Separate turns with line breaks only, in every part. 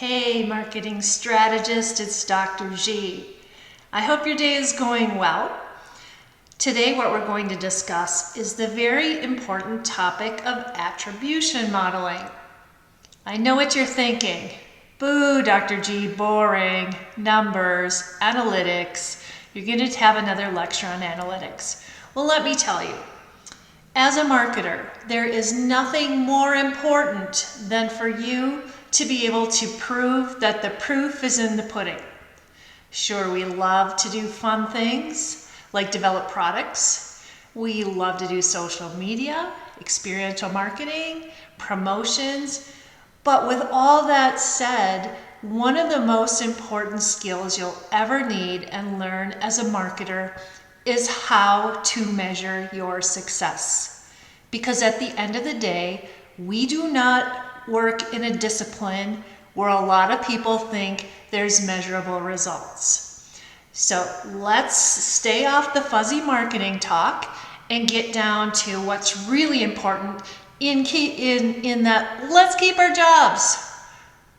Hey marketing strategist, it's Dr. G. I hope your day is going well. Today what we're going to discuss is the very important topic of attribution modeling. I know what you're thinking. Boo, Dr. G, boring, numbers, analytics. You're going to have another lecture on analytics. Well, let me tell you. As a marketer, there is nothing more important than for you to be able to prove that the proof is in the pudding. Sure, we love to do fun things like develop products. We love to do social media, experiential marketing, promotions. But with all that said, one of the most important skills you'll ever need and learn as a marketer is how to measure your success. Because at the end of the day, we do not work in a discipline where a lot of people think there's measurable results. So let's stay off the fuzzy marketing talk and get down to what's really important in that let's keep our jobs.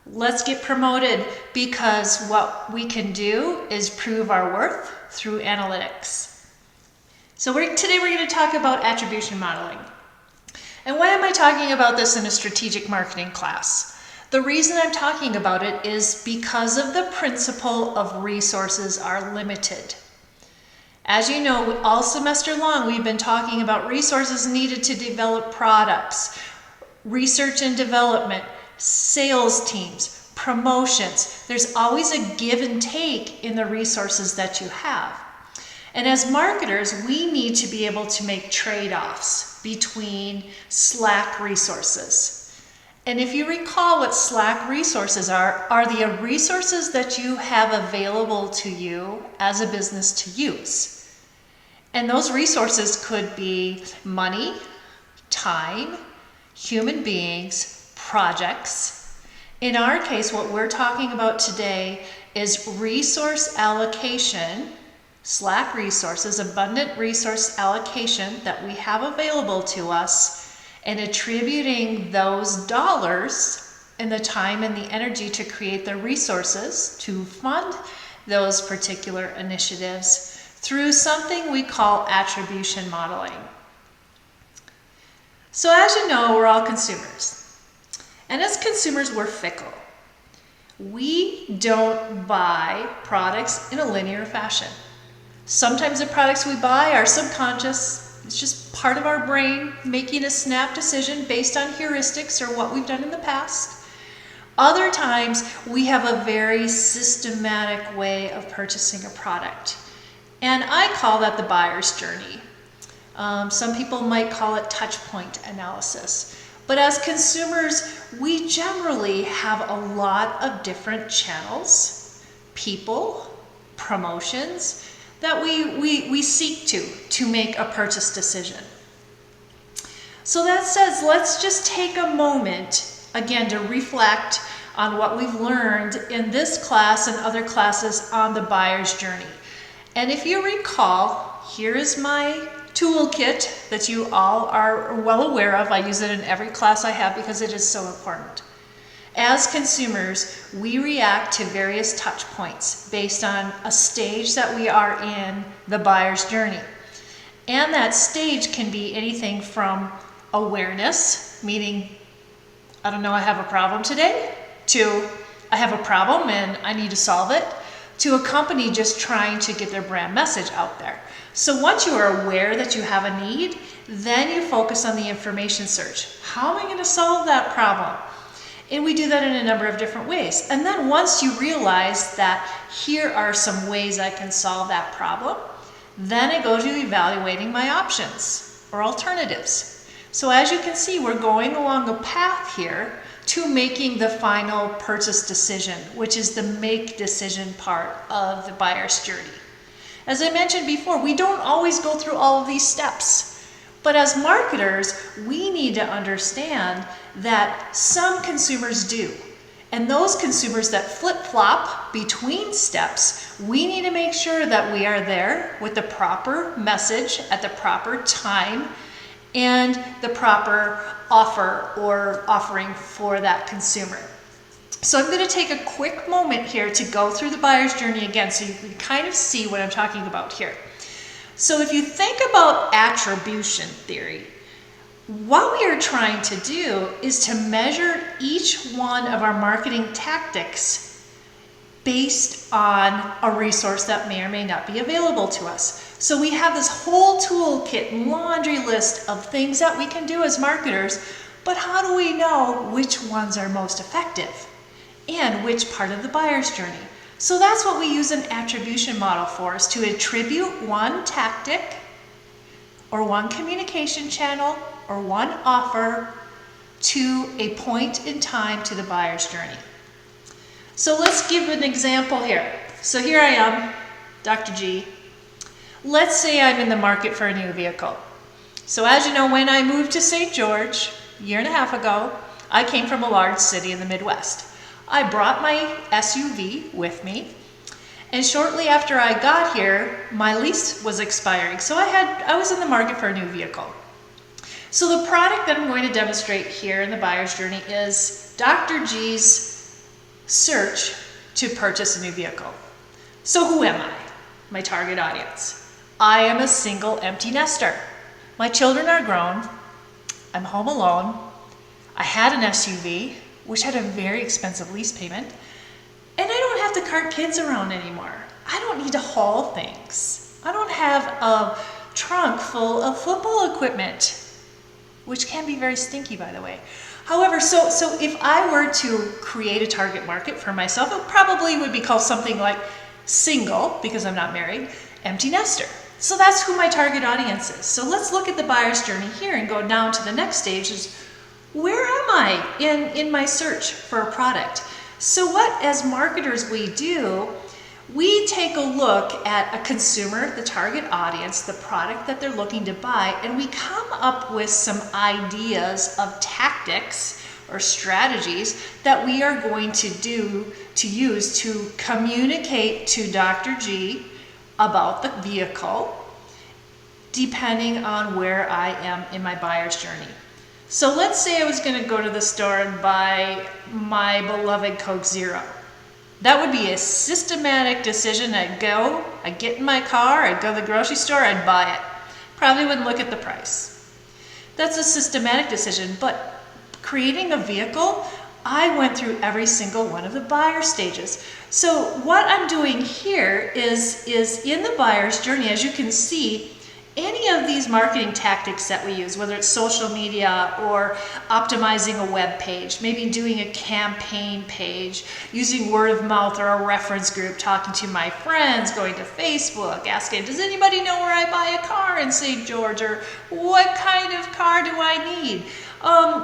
Let's get promoted, because what we can do is prove our worth through analytics. So today we're going to talk about attribution modeling. And why am I talking about this in a strategic marketing class? The reason I'm talking about it is because of the principle of resources are limited. As you know, all semester long we've been talking about resources needed to develop products, research and development, sales teams, promotions. There's always a give and take in the resources that you have. And as marketers, we need to be able to make trade-offs between slack resources. And if you recall what slack resources are the resources that you have available to you as a business to use. And those resources could be money, time, human beings, projects. In our case, what we're talking about today is resource allocation, slack resources, abundant resource allocation that we have available to us, and attributing those dollars and the time and the energy to create the resources to fund those particular initiatives through something we call attribution modeling. So as you know, we're all consumers. And as consumers, we're fickle. We don't buy products in a linear fashion. Sometimes the products we buy are subconscious. It's just part of our brain making a snap decision based on heuristics or what we've done in the past. Other times we have a very systematic way of purchasing a product. And I call that the buyer's journey. Some people might call it touch point analysis. But as consumers, we generally have a lot of different channels, people, promotions, that we seek to make a purchase decision. So that says, let's just take a moment again to reflect on what we've learned in this class and other classes on the buyer's journey. And if you recall, here is my toolkit that you all are well aware of. I use it in every class I have because it is so important. As consumers, we react to various touch points based on a stage that we are in the buyer's journey. And that stage can be anything from awareness, meaning, I don't know, I have a problem today, to I have a problem and I need to solve it, to a company just trying to get their brand message out there. So once you are aware that you have a need, then you focus on the information search. How am I going to solve that problem? And we do that in a number of different ways. And then once you realize that here are some ways I can solve that problem, then I go to evaluating my options or alternatives. So as you can see, we're going along a path here to making the final purchase decision, which is the make decision part of the buyer's journey. As I mentioned before, we don't always go through all of these steps. But as marketers, we need to understand that some consumers do. And those consumers that flip-flop between steps, we need to make sure that we are there with the proper message at the proper time and the proper offer or offering for that consumer. So I'm going to take a quick moment here to go through the buyer's journey again so you can kind of see what I'm talking about here. So if you think about attribution theory, what we are trying to do is to measure each one of our marketing tactics based on a resource that may or may not be available to us. So we have this whole toolkit, laundry list of things that we can do as marketers, but how do we know which ones are most effective and which part of the buyer's journey? So that's what we use an attribution model for, is to attribute one tactic or one communication channel or one offer to a point in time to the buyer's journey. So let's give an example here. So here I am, Dr. G. Let's say I'm in the market for a new vehicle. So as you know, when I moved to St. George a year and a half ago, I came from a large city in the Midwest. I brought my SUV with me, and shortly after I got here, my lease was expiring. So I was in the market for a new vehicle. So the product that I'm going to demonstrate here in the buyer's journey is Dr. G's search to purchase a new vehicle. So who am I? My target audience. I am a single empty nester. My children are grown. I'm home alone. I had an SUV, which had a very expensive lease payment, and I don't have to cart kids around anymore. I don't need to haul things. I don't have a trunk full of football equipment, which can be very stinky, by the way. However, so if I were to create a target market for myself, it probably would be called something like single, because I'm not married, empty nester. So that's who my target audience is. So let's look at the buyer's journey here and go down to the next stage is, where am I in my search for a product? So what, as marketers, we do, we take a look at a consumer, the target audience, the product that they're looking to buy, and we come up with some ideas of tactics or strategies that we are going to use to communicate to Dr. G about the vehicle, depending on where I am in my buyer's journey. So let's say I was going to go to the store and buy my beloved Coke Zero. That would be a systematic decision. I'd get in my car, I'd go to the grocery store, I'd buy it. Probably wouldn't look at the price. That's a systematic decision, but creating a vehicle, I went through every single one of the buyer stages. So what I'm doing here is in the buyer's journey, as you can see, any of these marketing tactics that we use, whether it's social media or optimizing a web page, maybe doing a campaign page, using word of mouth or a reference group, talking to my friends, going to Facebook, asking, does anybody know where I buy a car in St. George, or what kind of car do I need?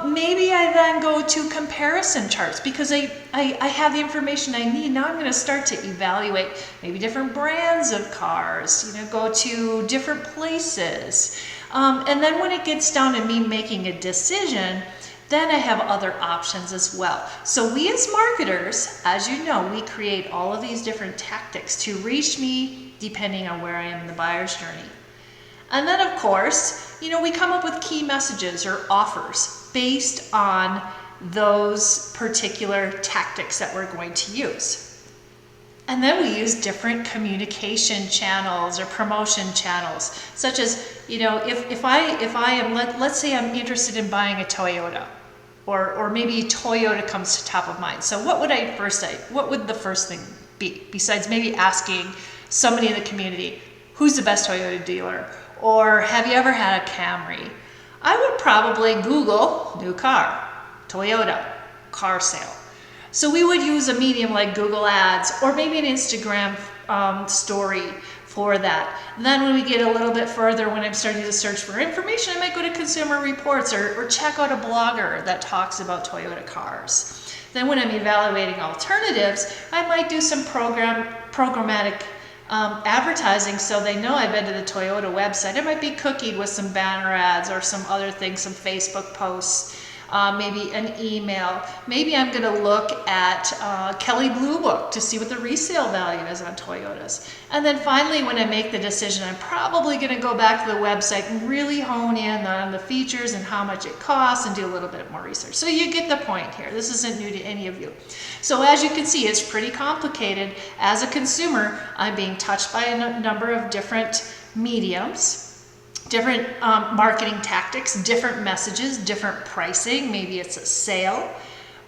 Maybe I then go to comparison charts because I have the information I need. Now I'm going to start to evaluate maybe different brands of cars, go to different places. And then when it gets down to me making a decision, then I have other options as well. So we as marketers, as you know, we create all of these different tactics to reach me depending on where I am in the buyer's journey. And then of course, we come up with key messages or offers based on those particular tactics that we're going to use. And then we use different communication channels or promotion channels, such as, if I am, let's say I'm interested in buying a Toyota, or maybe Toyota comes to top of mind. So what would the first thing be, besides maybe asking somebody in the community, who's the best Toyota dealer? Or have you ever had a Camry? I would probably Google new car, Toyota, car sale. So we would use a medium like Google Ads or maybe an Instagram story for that. And then when we get a little bit further, when I'm starting to search for information, I might go to Consumer Reports or check out a blogger that talks about Toyota cars. Then when I'm evaluating alternatives, I might do some programmatic advertising so they know I've been to the Toyota website. It might be cookied with some banner ads or some other things, some Facebook posts. maybe an email. Maybe I'm going to look at Kelley Blue Book to see what the resale value is on Toyotas. And then finally, when I make the decision, I'm probably going to go back to the website and really hone in on the features and how much it costs and do a little bit more research. So you get the point here. This isn't new to any of you. So as you can see, it's pretty complicated. As a consumer, I'm being touched by a number of different mediums, different marketing tactics, different messages, different pricing. Maybe it's a sale.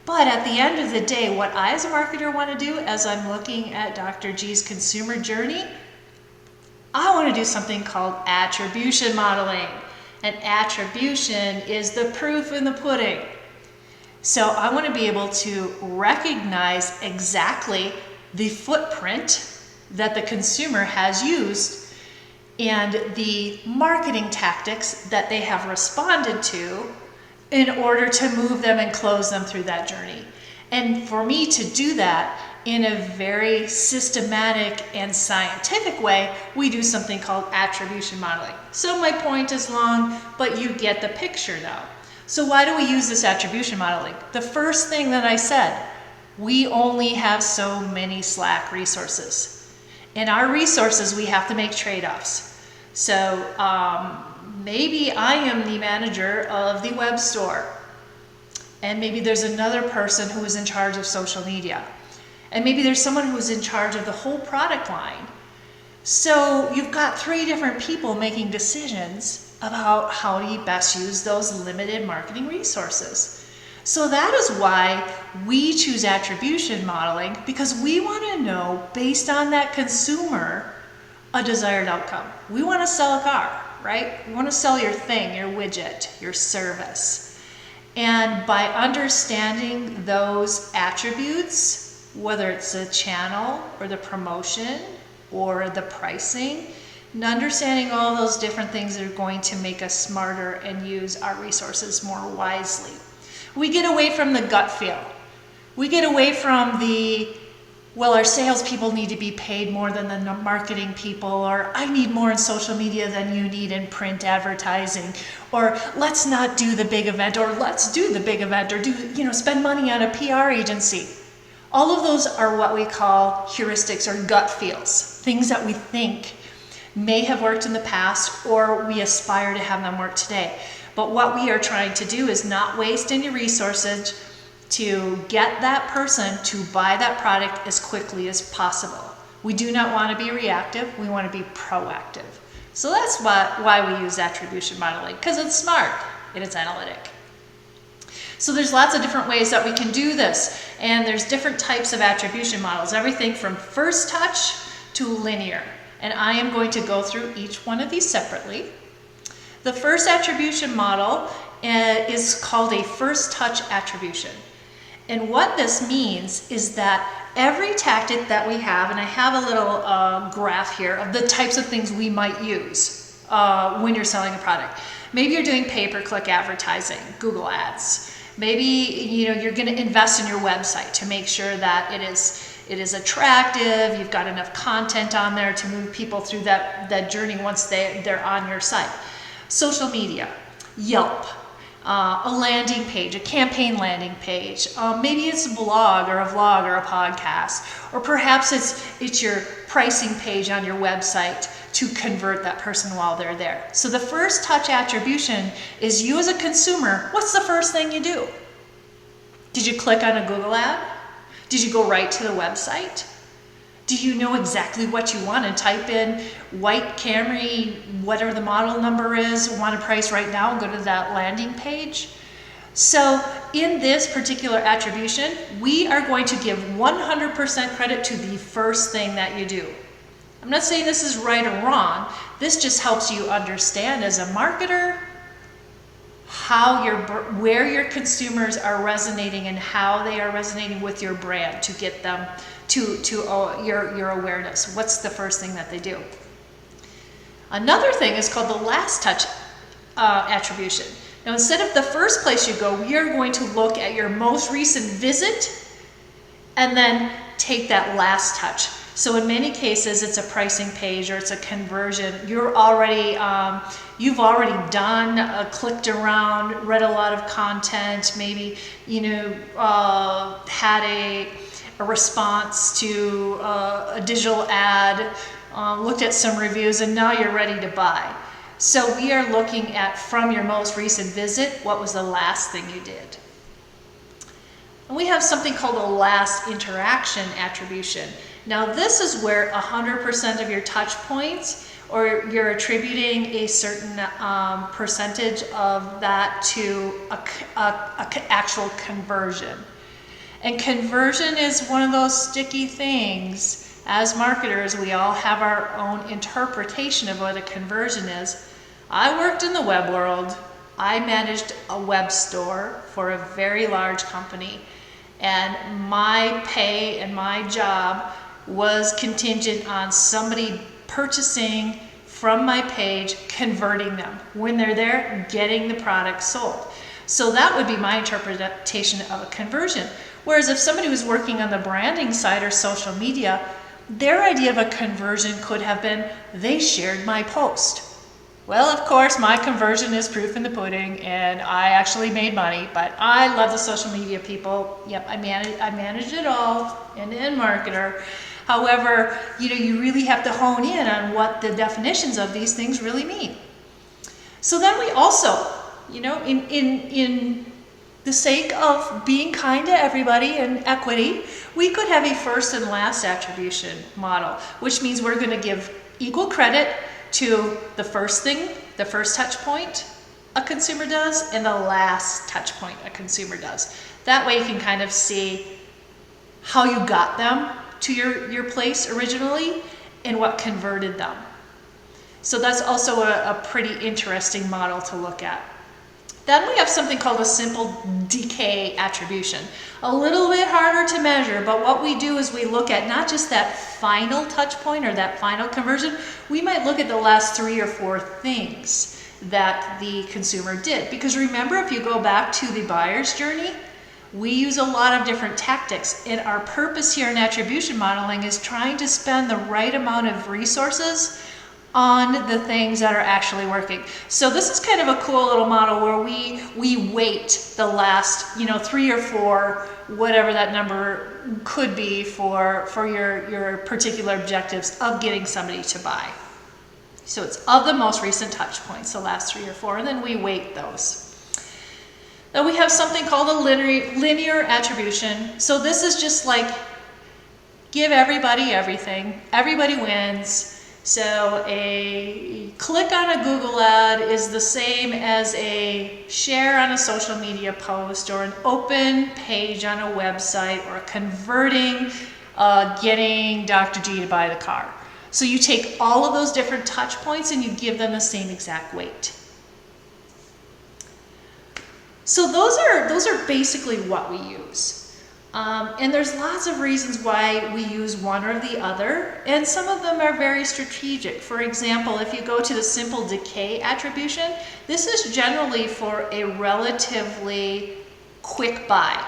But at the end of the day, what I as a marketer want to do as I'm looking at Dr. G's consumer journey, I want to do something called attribution modeling. And attribution is the proof in the pudding. So I want to be able to recognize exactly the footprint that the consumer has used and the marketing tactics that they have responded to in order to move them and close them through that journey. And for me to do that in a very systematic and scientific way, we do something called attribution modeling. So my point is long, but you get the picture now. So why do we use this attribution modeling? The first thing that I said, we only have so many Slack resources. In our resources, we have to make trade-offs. So maybe I am the manager of the web store, and maybe there's another person who is in charge of social media, and maybe there's someone who's in charge of the whole product line. So you've got 3 different people making decisions about how do you best use those limited marketing resources. So that is why we choose attribution modeling, because we want to know, based on that consumer, a desired outcome. We want to sell a car, right? We want to sell your thing, your widget, your service. And by understanding those attributes, whether it's the channel or the promotion or the pricing, and understanding all those different things that are going to make us smarter and use our resources more wisely. We get away from the gut feel. We get away from the, well, our salespeople need to be paid more than the marketing people, or I need more in social media than you need in print advertising, or let's not do the big event, or let's do the big event, or spend money on a PR agency. All of those are what we call heuristics or gut feels, things that we think may have worked in the past, or we aspire to have them work today. But what we are trying to do is not waste any resources to get that person to buy that product as quickly as possible. We do not want to be reactive, we want to be proactive. So that's why we use attribution modeling, because it's smart and it's analytic. So there's lots of different ways that we can do this, and there's different types of attribution models, everything from first touch to linear. And I am going to go through each one of these separately. The first attribution model is called a first touch attribution. And what this means is that every tactic that we have, and I have a little graph here of the types of things we might use when you're selling a product. Maybe you're doing pay-per-click advertising, Google Ads. Maybe you're going to invest in your website to make sure that it is attractive, you've got enough content on there to move people through that journey once they're on your site. Social media, Yelp, a landing page, a campaign landing page. Maybe it's a blog or a vlog or a podcast, or perhaps it's your pricing page on your website to convert that person while they're there. So the first touch attribution is you as a consumer, what's the first thing you do? Did you click on a Google ad? Did you go right to the website? Do you know exactly what you want and type in white Camry, whatever the model number is, want a price right now, and go to that landing page? So in this particular attribution, we are going to give 100% credit to the first thing that you do. I'm not saying this is right or wrong. This just helps you understand as a marketer where your consumers are resonating and how they are resonating with your brand to get them to your awareness. What's the first thing that they do? Another thing is called the last touch attribution. Now, instead of the first place you go, we are going to look at your most recent visit and then take that last touch. So in many cases, it's a pricing page or it's a conversion. You've already done, clicked around, read a lot of content, maybe, had a response to a digital ad, looked at some reviews, and now you're ready to buy. So we are looking at, from your most recent visit, what was the last thing you did? And we have something called a last interaction attribution. Now this is where 100% of your touch points, or you're attributing a certain percentage of that to a actual conversion. And conversion is one of those sticky things. As marketers, we all have our own interpretation of what a conversion is. I worked in the web world. I managed a web store for a very large company, and my pay and my job was contingent on somebody purchasing from my page, converting them. When they're there, getting the product sold. So that would be my interpretation of a conversion. Whereas if somebody was working on the branding side or social media, their idea of a conversion could have been, they shared my post. Well, of course, my conversion is proof in the pudding, and I actually made money, but I love the social media people. Yep, I managed it all, end-to-end marketer. However, you really have to hone in on what the definitions of these things really mean. So then we also, in the sake of being kind to everybody and equity, we could have a first and last attribution model, which means we're going to give equal credit to the first thing, the first touch point a consumer does, and the last touch point a consumer does. That way you can kind of see how you got them to your place originally and what converted them. So that's also a pretty interesting model to look at. Then we have something called a simple decay attribution. A little bit harder to measure, but what we do is we look at not just that final touch point or that final conversion, we might look at the last 3 or 4 things that the consumer did. Because remember, if you go back to the buyer's journey, we use a lot of different tactics, and our purpose here in attribution modeling is trying to spend the right amount of resources on the things that are actually working. So this is kind of a cool little model where we weight the last 3 or 4, whatever that number could be for your particular objectives of getting somebody to buy. So it's of the most recent touch points, the last 3 or 4, and then we weight those. Then we have something called a linear attribution. So this is just like give everybody everything, everybody wins. So a click on a Google ad is the same as a share on a social media post or an open page on a website or converting, getting Dr. G to buy the car. So you take all of those different touch points and you give them the same exact weight. So those are basically what we use. And there's lots of reasons why we use one or the other, and some of them are very strategic. For example, if you go to the simple decay attribution, this is generally for a relatively quick buy.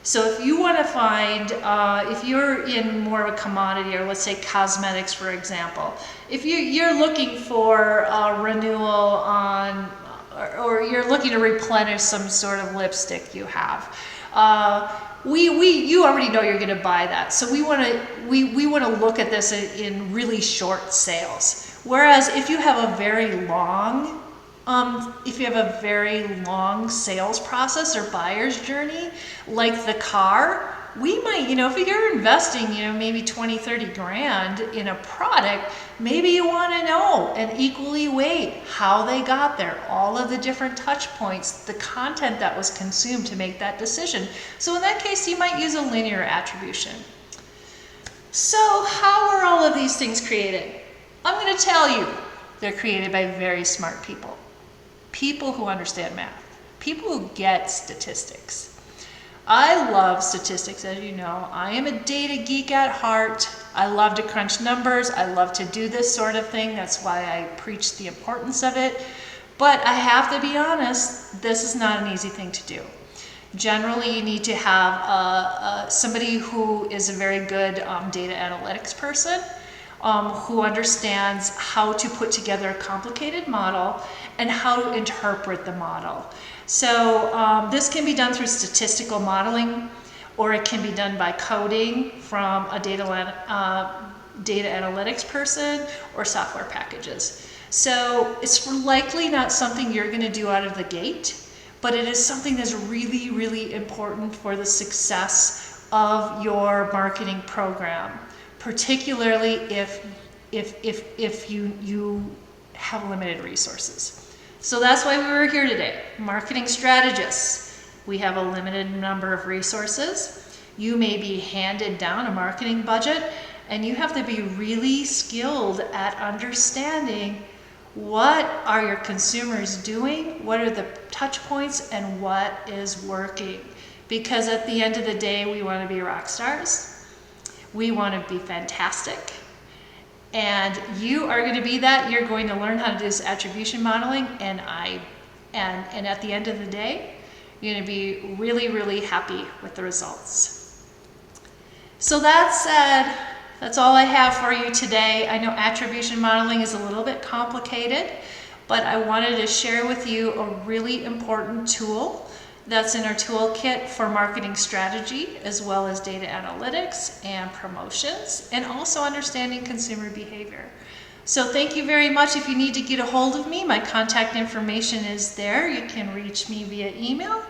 So if you want to find, if you're in more of a commodity, or let's say cosmetics, for example, if you're looking for a renewal on, or you're looking to replenish some sort of lipstick you have, you already know you're going to buy that. So we want to look at this in really short sales. Whereas if you have a very long sales process or buyer's journey, like the car, we might, if you're investing, maybe 20, 30 grand in a product, maybe you want to know and equally weight how they got there, all of the different touch points, the content that was consumed to make that decision. So in that case, you might use a linear attribution. So how are all of these things created? I'm going to tell you, they're created by very smart people. People who understand math. People who get statistics. I love statistics, as you know. I am a data geek at heart. I love to crunch numbers. I love to do this sort of thing. That's why I preach the importance of it. But I have to be honest, this is not an easy thing to do. Generally, you need to have somebody who is a very good data analytics person, who understands how to put together a complicated model and how to interpret the model. So this can be done through statistical modeling, or it can be done by coding from a data analytics person, or software packages. So it's likely not something you're going to do out of the gate, but it is something that's really, really important for the success of your marketing program, particularly if you have limited resources. So that's why we were here today. Marketing strategists. We have a limited number of resources. You may be handed down a marketing budget, and you have to be really skilled at understanding what are your consumers doing, what are the touch points, and what is working. Because at the end of the day, we want to be rock stars. We want to be fantastic. And you are going to be that. You're going to learn how to do this attribution modeling, and at the end of the day, you're going to be really, really happy with the results. So that said, that's all I have for you today. I know attribution modeling is a little bit complicated, but I wanted to share with you a really important tool that's in our toolkit for marketing strategy, as well as data analytics and promotions, and also understanding consumer behavior. So thank you very much. If you need to get a hold of me, my contact information is there. You can reach me via email,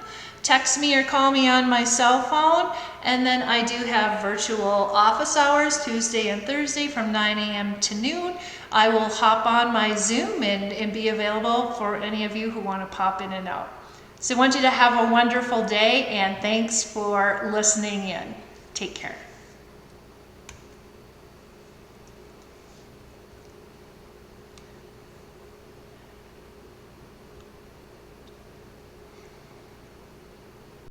text me, or call me on my cell phone. And then I do have virtual office hours Tuesday and Thursday from 9 a.m. to noon. I will hop on my Zoom and be available for any of you who want to pop in and out. So I want you to have a wonderful day, and thanks for listening in. Take care.